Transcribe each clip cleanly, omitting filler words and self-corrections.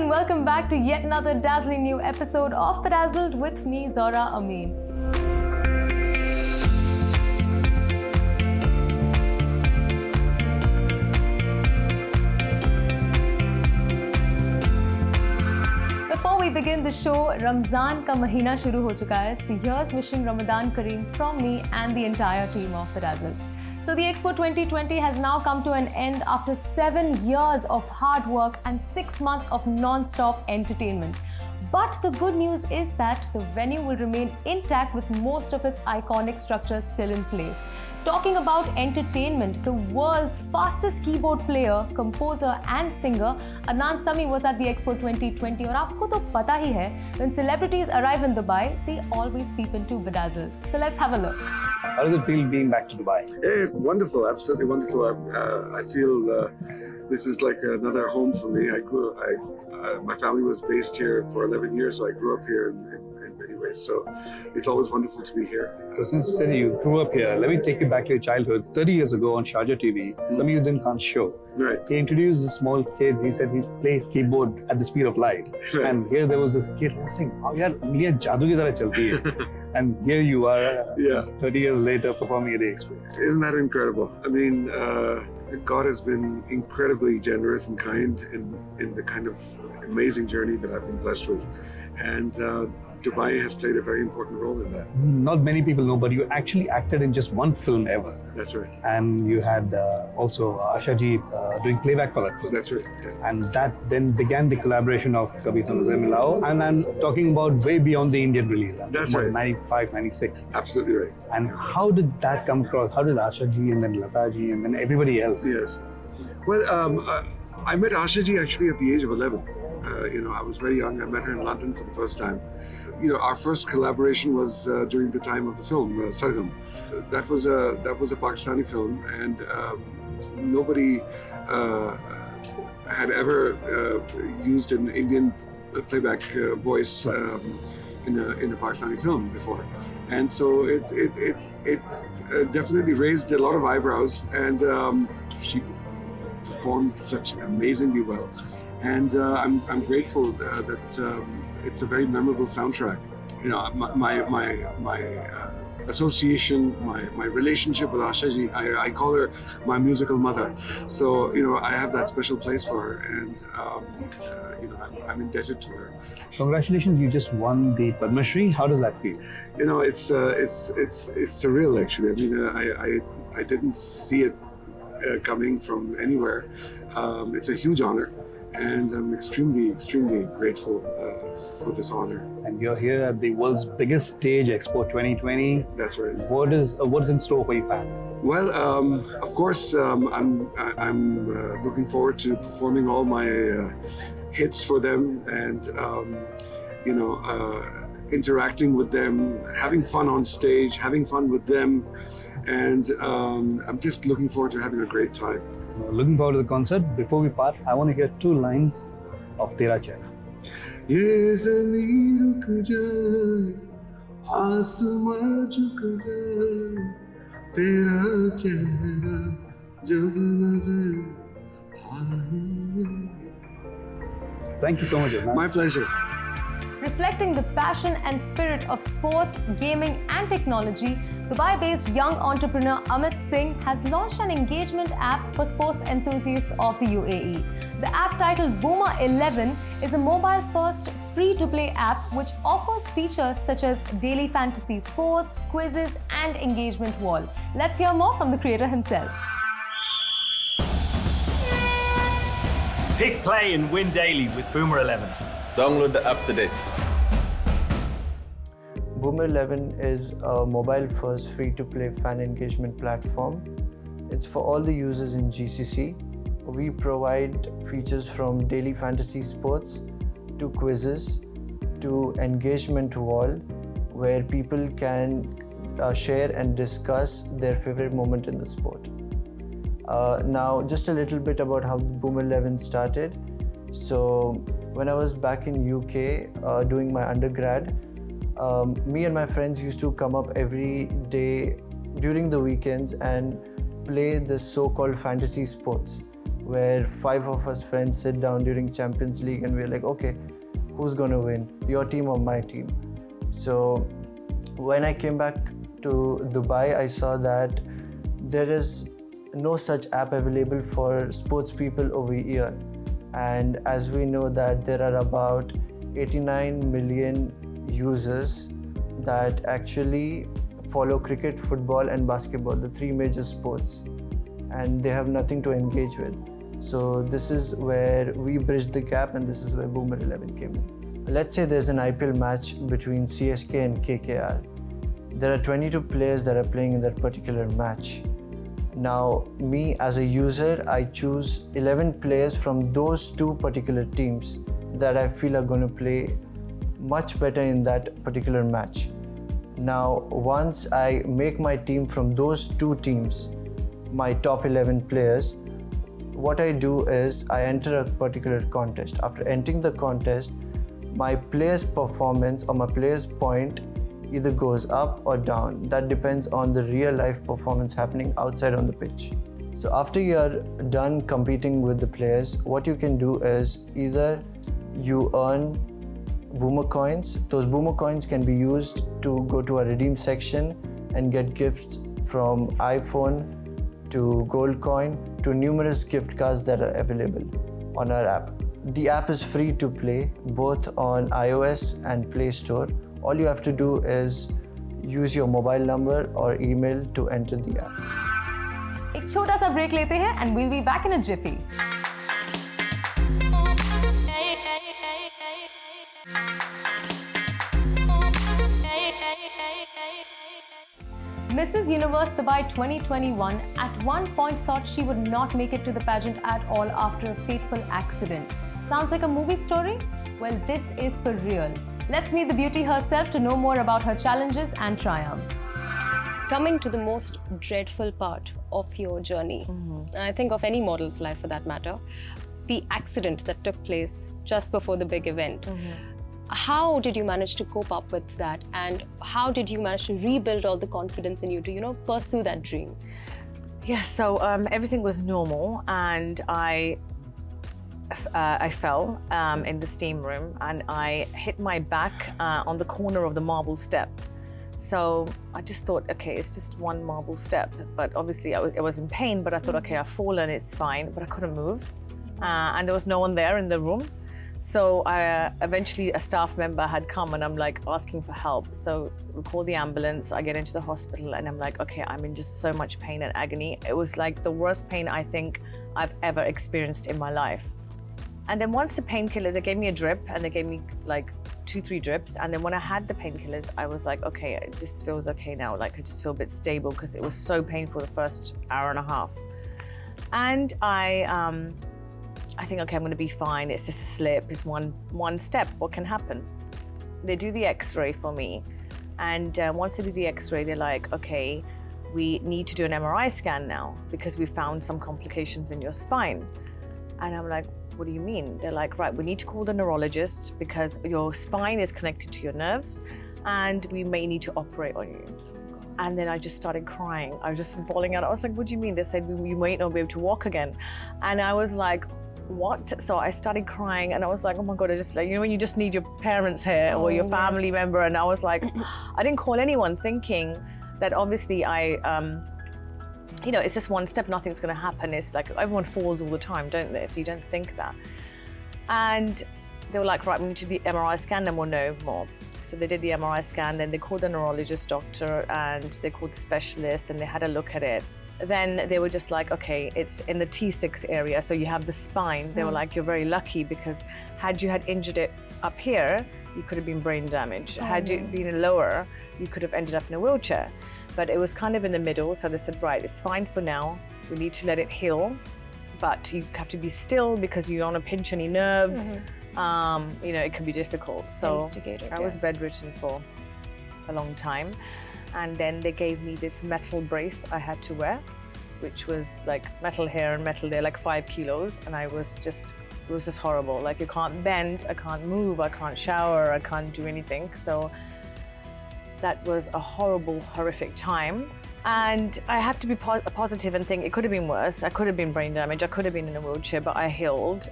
and welcome back to yet another dazzling new episode of Bedazzled with me, Zora Amin. Before we begin the show, Ramzan ka mahina shuru ho chuka hai. So here's wishing Ramadan Kareem from me and the entire team of Bedazzled. So the Expo 2020 has now come to an end after 7 years of hard work and 6 months of non-stop entertainment. But the good news is that the venue will remain intact with most of its iconic structures still in place. Talking about entertainment, the world's fastest keyboard player, composer and singer Adnan Sami was at the Expo 2020 और आपको तो पता ही है, when celebrities arrive in Dubai, they always peep into Bedazzled. So let's have a look. How does it feel being back to Dubai? Hey, wonderful, absolutely wonderful. I feel this is like another home for me. My family was based here for 11 years, so I grew up here in many ways. So it's always wonderful to be here. So since you said you grew up here, let me take you back to your childhood. 30 years ago on Sharjah TV, Samiuddin Khan's show. Right. He introduced a small kid. He said he plays keyboard at the speed of light. Right. And here there was this kid saying, "Oh, yaar, ungliyan jadoo ki tarah chalti hai." And here you are, 30 years later, performing at the Expo. Isn't that incredible? I mean, God has been incredibly generous and kind in the kind of amazing journey that I've been blessed with. And Dubai has played a very important role in that. Not many people know, but you actually acted in just one film ever. That's right. And you had also Asha ji doing playback for that film. That's right. Yeah. And that then began the collaboration of Kabhi To Nazar Milao. And I'm talking about way beyond the Indian release. That's right. 95, 96. Absolutely right. And how did that come across? How did Asha ji and then Lata ji and then everybody else? Yes. Well, I met Asha ji actually at the age of 11. I was very young. I met her in London for the first time. Our first collaboration was during the time of the film Sargam. That was a Pakistani film, and nobody had ever used an Indian playback voice in a Pakistani film before, and so it definitely raised a lot of eyebrows, and she performed such amazingly well. And I'm grateful that it's a very memorable soundtrack. My association, my relationship with Asha ji, I call her my musical mother. So I have that special place for her, and I'm indebted to her. Congratulations! You just won the Padma Shri. How does that feel? It's surreal actually. I mean, I didn't see it coming from anywhere. It's a huge honor. And I'm extremely, extremely grateful for this honor. And you're here at the world's biggest stage, Expo 2020. That's right. What is in store for your fans? Well, of course, I'm looking forward to performing all my hits for them, and interacting with them, having fun on stage, having fun with them, and I'm just looking forward to having a great time. Looking forward to the concert. Before we part, I want to hear 2 lines of Tera Chehra. Ye zameen ruk jaye, aasmaan jhuk jaye, tera chehra jab nazar aaye. Thank you so much, Adnan. My pleasure. Reflecting the passion and spirit of sports, gaming and technology, Dubai-based young entrepreneur Amit Singh has launched an engagement app for sports enthusiasts of the UAE. The app, titled Boomer11, is a mobile-first, free-to-play app which offers features such as daily fantasy sports, quizzes and engagement wall. Let's hear more from the creator himself. Pick, play and win daily with Boomer11. Download the app today. Boomer11 is a mobile-first free-to-play fan engagement platform. It's for all the users in GCC. We provide features from daily fantasy sports to quizzes to engagement wall, where people can share and discuss their favorite moment in the sport. Now, just a little bit about how Boomer11 started. So, when I was back in UK doing my undergrad, me and my friends used to come up every day during the weekends and play the so-called fantasy sports, where 5 of us friends sit down during Champions League and we're like, okay, who's gonna win, your team or my team? So when I came back to Dubai, I saw that there is no such app available for sports people over here. And as we know that there are about 89 million users that actually follow cricket, football and basketball, the 3 major sports, and they have nothing to engage with. So this is where we bridged the gap, and this is where Boomer11 came in. Let's say there's an IPL match between CSK and KKR. There are 22 players that are playing in that particular match. Now, me as a user, I choose 11 players from those 2 particular teams that I feel are going to play much better in that particular match. Now, once I make my team from those 2 teams, my top 11 players, what I do is I enter a particular contest. After entering the contest, my player's performance or my player's point either goes up or down. That depends on the real life performance happening outside on the pitch. So after you're done competing with the players, what you can do is either you earn Boomer coins. Those Boomer coins can be used to go to a redeem section and get gifts from iPhone to gold coin to numerous gift cards that are available on our app. The app is free to play both on iOS and Play Store. All you have to do is use your mobile number or email to enter the app. एक छोटा सा break लेते हैं and we'll be back in a jiffy. Mrs. Universe Dubai 2021 at one point thought she would not make it to the pageant at all after a fateful accident. Sounds like a movie story? Well, this is for real. Let's meet the beauty herself to know more about her challenges and triumphs. Coming to the most dreadful part of your journey, I think of any model's life for that matter, the accident that took place just before the big event. How did you manage to cope up with that, and how did you manage to rebuild all the confidence in you to, pursue that dream? Yeah, so everything was normal, and I fell in the steam room, and I hit my back on the corner of the marble step. So I just thought, okay, it's just one marble step, but obviously I was in pain, but I thought, okay, I've fallen, it's fine, but I couldn't move, and there was no one there in the room. So eventually a staff member had come, and I'm like asking for help. So we call the ambulance, I get into the hospital, and I'm like, okay, I'm in just so much pain and agony. It was like the worst pain I think I've ever experienced in my life. And then once the painkillers, they gave me a drip, and they gave me like 2-3 drips. And then when I had the painkillers, I was like, okay, it just feels okay now. Like I just feel a bit stable, because it was so painful the first hour and a half. And I think, okay, I'm going to be fine. It's just a slip. It's one step. What can happen? They do the X-ray for me, and once they do the X-ray, they're like, okay, we need to do an MRI scan now because we found some complications in your spine. And I'm like, what do you mean? They're like, right, we need to call the neurologist because your spine is connected to your nerves, and we may need to operate on you. And then I just started crying. I was just bawling out. I was like, what do you mean? They said you might not be able to walk again. And I was like, what? So I started crying, and I was like, oh my God, I just like, when you just need your parents here or your family member. And I was like, I didn't call anyone, thinking that obviously it's just one step, nothing's gonna happen. It's like everyone falls all the time, don't they? So you don't think that. And they were like, right, we need to do the MRI scan, then we'll know more. So they did the MRI scan, then they called the neurologist doctor, and they called the specialist, and they had a look at it. Then they were just like, okay, it's in the T6 area, so you have the spine. They were like, you're very lucky, because had you had injured it up here, you could have been brain damaged. Had you been lower, you could have ended up in a wheelchair. But it was kind of in the middle, so they said, right, it's fine for now. We need to let it heal, but you have to be still because you don't want to pinch any nerves. It can be difficult. So I was bedridden for a long time. And then they gave me this metal brace I had to wear, which was like metal here and metal there, like 5 kilos. And it was just horrible. Like, you can't bend, I can't move, I can't shower, I can't do anything. So that was a horrible, horrific time. And I have to be positive and think it could have been worse. I could have been brain damage. I could have been in a wheelchair, but I healed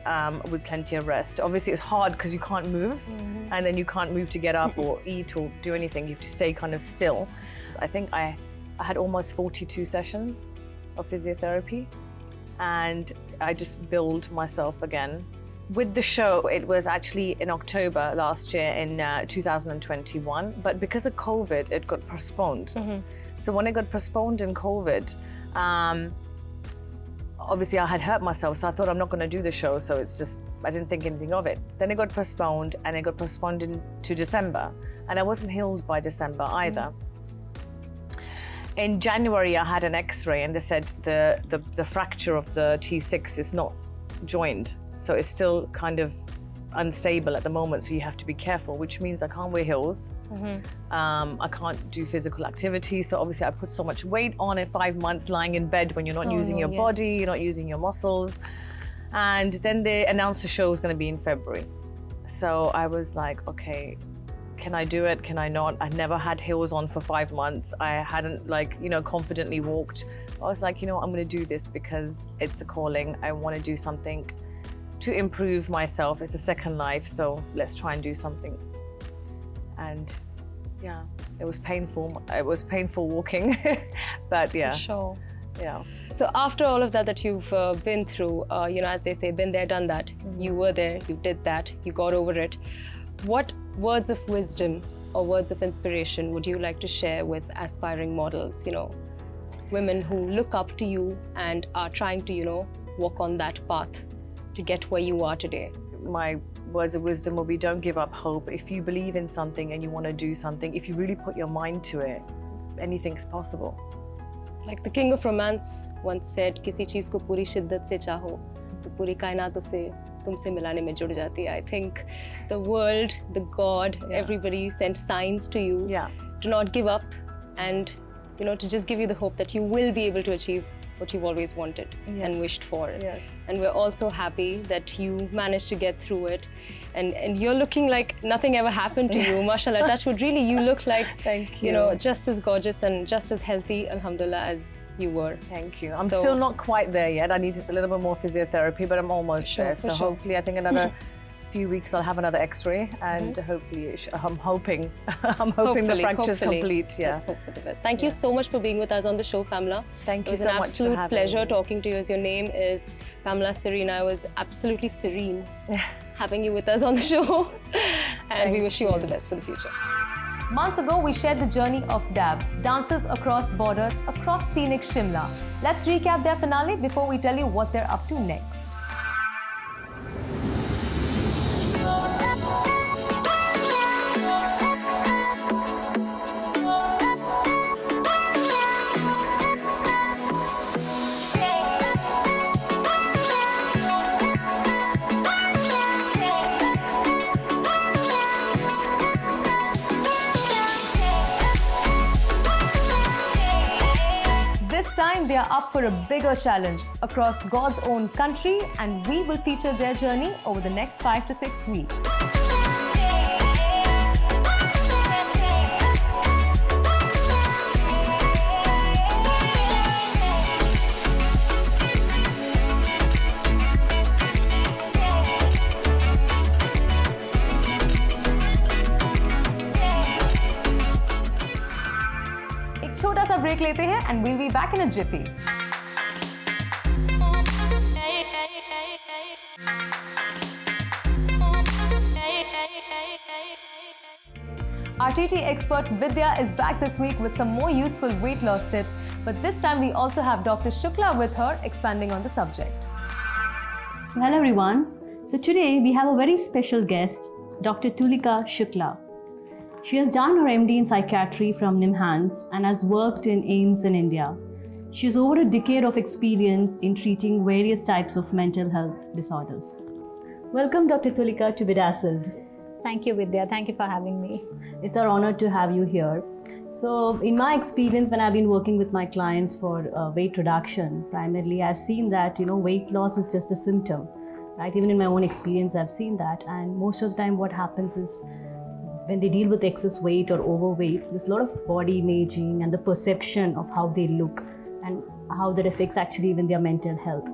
with plenty of rest. Obviously, it's hard because you can't move, and then you can't move to get up or eat or do anything. You have to stay kind of still. I think I had almost 42 sessions of physiotherapy, and I just built myself again. With the show, it was actually in October last year in 2021, but because of COVID, it got postponed. So when it got postponed in COVID, obviously I had hurt myself, so I thought I'm not going to do the show, so it's just, I didn't think anything of it. Then it got postponed, and it got postponed into December, and I wasn't healed by December either. In January, I had an X-ray, and they said the fracture of the T6 is not joined, so it's still kind of unstable at the moment, so you have to be careful, which means I can't wear heels. I can't do physical activity, so obviously I put so much weight on in 5 months lying in bed when you're not using your body, you're not using your muscles. And then they announced the show was going to be in February. So I was like, okay, can I do it? Can I not? I never had heels on for 5 months. I hadn't confidently walked. I was like, I'm going to do this because it's a calling. I want to do something to improve myself. It's a second life, so let's try and do something. And yeah, it was painful. It was painful walking, but yeah. For sure. Yeah. So after all of that you've been through, as they say, been there, done that. You were there, you did that, you got over it. What words of wisdom or words of inspiration would you like to share with aspiring models, women who look up to you and are trying to, walk on that path to get where you are today? My words of wisdom will be, don't give up hope. If you believe in something and you want to do something, if you really put your mind to it, anything's possible. Like the king of romance once said, "Kisi cheez ko puri shiddat se chaho, to puri kainat usse tumse milane mein jud jati hai." I think the world, the God, everybody sent signs to you to not give up and, to just give you the hope that you will be able to achieve what you've always wanted and wished for. Yes. And we're also happy that you managed to get through it. And you're looking like nothing ever happened to you. Mashallah, touchwood, really, you look like, Thank you. Just as gorgeous and just as healthy, alhamdulillah, as you were. Thank you. I'm still not quite there yet. I need a little bit more physiotherapy, but I'm almost there. So hopefully, I think another few weeks I'll have another X-ray, and hopefully, I'm hoping the fracture's complete. Yeah. Let's hope for the best. Thank you so much for being with us on the show, Pamela. Thank you so much for having me. It was an absolute pleasure talking to you. As your name is Pamela Serene, I was absolutely serene having you with us on the show. And we wish you all the best for the future. Months ago, we shared the journey of DAB, dancers across borders, across scenic Shimla. Let's recap their finale before we tell you what they're up to next. They are up for a bigger challenge across God's own country, and we will feature their journey over the next 5 to 6 weeks. छोटा सा break लेते हैं and we'll be back in a jiffy. Our TT expert Vidya is back this week with some more useful weight loss tips, but this time we also have Dr. Shukla with her expanding on the subject. Hello everyone. So today we have a very special guest, Dr. Tulika Shukla. She has done her MD in psychiatry from NIMHANS and has worked in AIIMS in India. She has over a decade of experience in treating various types of mental health disorders. Welcome, Dr. Tulika, to Bedazzled. Thank you, Vidya. Thank you for having me. It's our honor to have you here. So in my experience, when I've been working with my clients for weight reduction, primarily I've seen that, weight loss is just a symptom, right? Even in my own experience, I've seen that. And most of the time what happens is when they deal with excess weight or overweight, there's a lot of body imaging and the perception of how they look and how that affects actually even their mental health.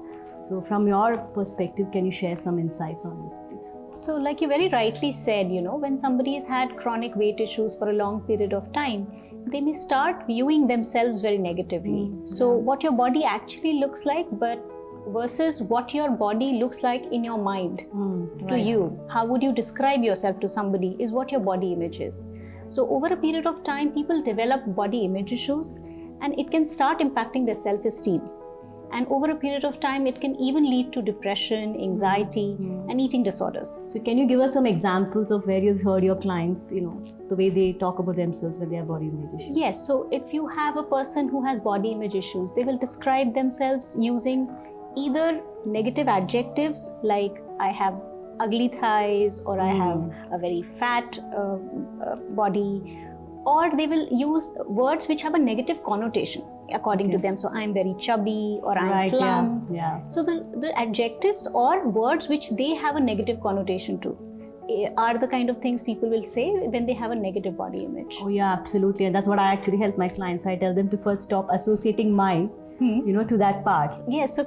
So from your perspective, can you share some insights on this, please? So like you very rightly said, when somebody has had chronic weight issues for a long period of time, they may start viewing themselves very negatively. So what your body actually looks like, but versus what your body looks like in your mind to you. How would you describe yourself to somebody is what your body image is. So over a period of time, people develop body image issues and it can start impacting their self-esteem. And over a period of time, it can even lead to depression, anxiety, and eating disorders. So can you give us some examples of where you've heard your clients, the way they talk about themselves when they have body image issues? Yes, so if you have a person who has body image issues, they will describe themselves using either negative adjectives like I have ugly thighs or I have a very fat body, or they will use words which have a negative connotation according to them. So I'm very chubby or I'm plump. So the adjectives or words which they have a negative connotation to are the kind of things people will say when they have a negative body image. Oh yeah, absolutely. And that's what I actually help my clients. I tell them to first stop associating my, to that part. Yes, so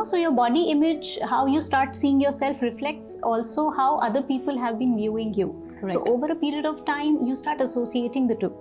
so your body image, how you start seeing yourself reflects also how other people have been viewing you. Correct. So over a period of time, you start associating the two.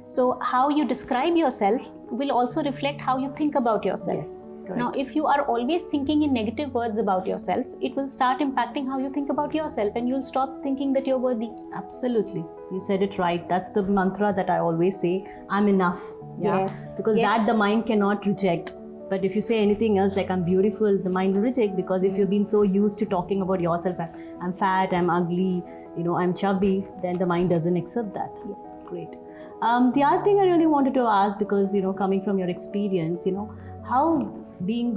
So how you describe yourself will also reflect how you think about yourself. Yes, correct. Now, if you are always thinking in negative words about yourself, it will start impacting how you think about yourself and you'll stop thinking that you're worthy. Absolutely. You said it right. That's the mantra that I always say, I'm enough. Yes. Because that the mind cannot reject. But if you say anything else like I'm beautiful, the mind will reject, because if you've been so used to talking about yourself, I'm fat, I'm ugly, I'm chubby, then the mind doesn't accept that. Yes. Great. The other thing I really wanted to ask, because, coming from your experience, how being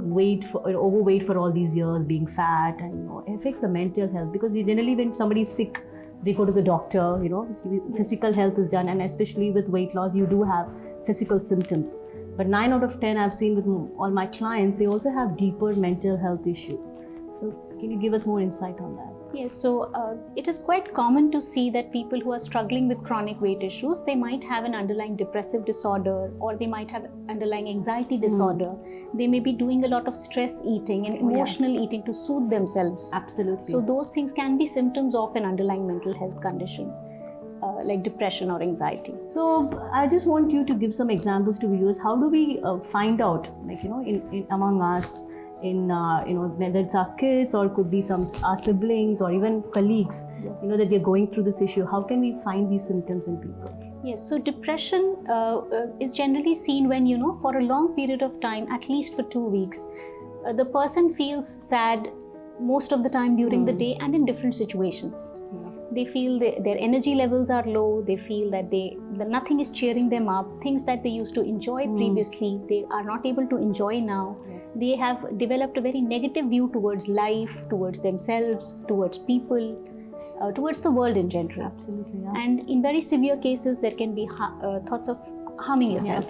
overweight for all these years, being fat, and affects the mental health, because generally when somebody's sick, they go to the doctor, physical health is done, and especially with weight loss, you do have physical symptoms. But 9 out of 10 I've seen with all my clients, they also have deeper mental health issues. So can you give us more insight on that? Yes, so it is quite common to see that people who are struggling with chronic weight issues, they might have an underlying depressive disorder, or they might have underlying anxiety disorder. They may be doing a lot of stress eating and emotional eating to soothe themselves. Absolutely. So those things can be symptoms of an underlying mental health condition, like depression or anxiety. So I just want you to give some examples to viewers. How do we find out, in among us, whether it's our kids or could be our siblings or even colleagues, that they're going through this issue? How can we find these symptoms in people? Yes, so depression is generally seen when, for a long period of time, at least for 2 weeks, the person feels sad most of the time during the day and in different situations. They feel their energy levels are low, they feel that nothing is cheering them up, things that they used to enjoy previously, they are not able to enjoy now. They have developed a very negative view towards life, towards themselves, towards people, towards the world in general. Absolutely, And in very severe cases, there can be thoughts of harming yourself.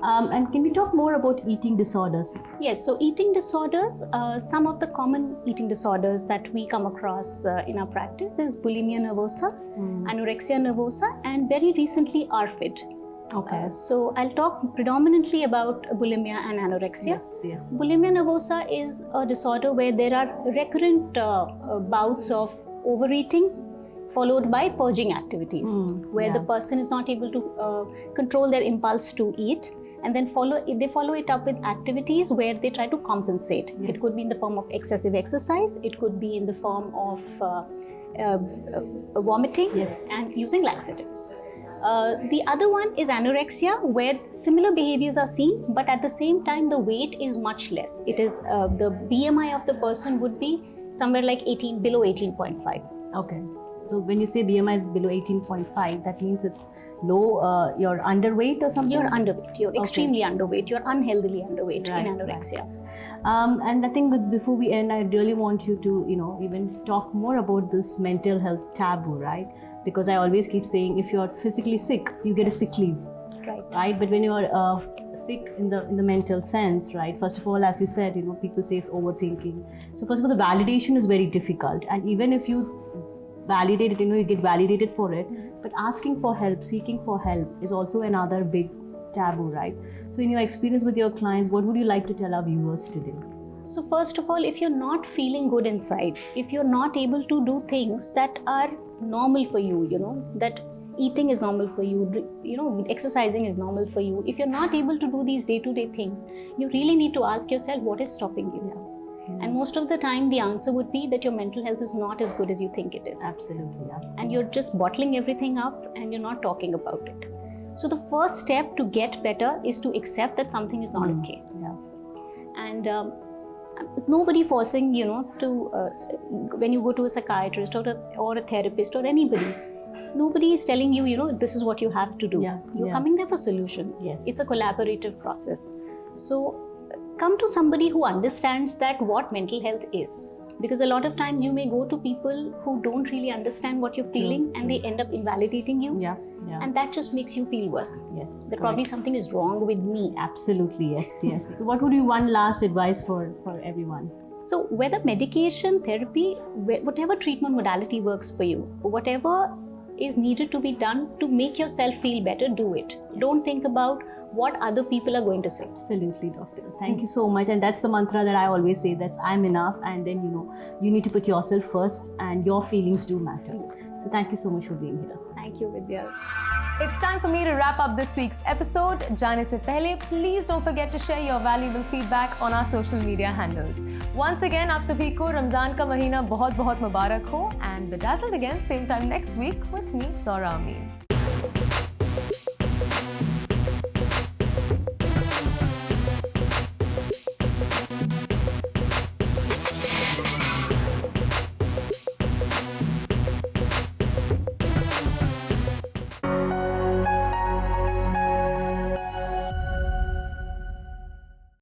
And can we talk more about eating disorders? Yes, so eating disorders, some of the common eating disorders that we come across in our practice is bulimia nervosa, anorexia nervosa, and very recently ARFID. Okay. So I'll talk predominantly about bulimia and anorexia. Yes. Bulimia nervosa is a disorder where there are recurrent bouts of overeating followed by purging activities, where the person is not able to control their impulse to eat, and then they follow it up with activities where they try to compensate. It could be in the form of excessive exercise, it could be in the form of vomiting and using laxatives. The other one is anorexia, where similar behaviors are seen, but at the same time the weight is much less. It is the BMI of the person would be somewhere like below 18.5. Okay. So when you say BMI is below 18.5, that means it's low, you're underweight or something? You're underweight, you're extremely underweight, you're unhealthily underweight in anorexia. And I think before we end, I really want you to, even talk more about this mental health taboo, right? Because I always keep saying, if you're physically sick, you get a sick leave, right? But when you're sick in the mental sense, right? First of all, as you said, people say it's overthinking. So first of all, the validation is very difficult, and even if you validate it, you get validated for it. But asking for help, seeking for help is also another big taboo, right? So in your experience with your clients, what would you like to tell our viewers today? So first of all, if you're not feeling good inside, if you're not able to do things that are normal for you, that eating is normal for you, exercising is normal for you, if you're not able to do these day-to-day things, you really need to ask yourself what is stopping you. And most of the time the answer would be that your mental health is not as good as you think it is. Absolutely, yeah. And you're just bottling everything up and you're not talking about it. So the first step to get better is to accept that something is not okay. Yeah. And nobody forcing, when you go to a psychiatrist or a therapist or anybody, nobody is telling you, this is what you have to do. You're coming there for solutions. Yes. It's a collaborative process. So come to somebody who understands that what mental health is. Because a lot of times you may go to people who don't really understand what you're feeling and they end up invalidating you. Yeah. And that just makes you feel worse. Yes. That probably something is wrong with me. Absolutely, yes. So what would be one last advice for everyone? So whether medication, therapy, whatever treatment modality works for you, whatever is needed to be done to make yourself feel better, do it. Yes. Don't think about what other people are going to say. Absolutely, doctor. Thank you so much. And that's the mantra that I always say, that's I'm enough. And then, you need to put yourself first and your feelings do matter. Yes. So thank you so much for being here. Thank you, Vidya. It's time for me to wrap up this week's episode. Jaane se pehle, please don't forget to share your valuable feedback on our social media handles. Once again, aap sabhi ko Ramzan ka mahina bahut mubarak ho, and bedazzled again same time next week with me, Zora Amin.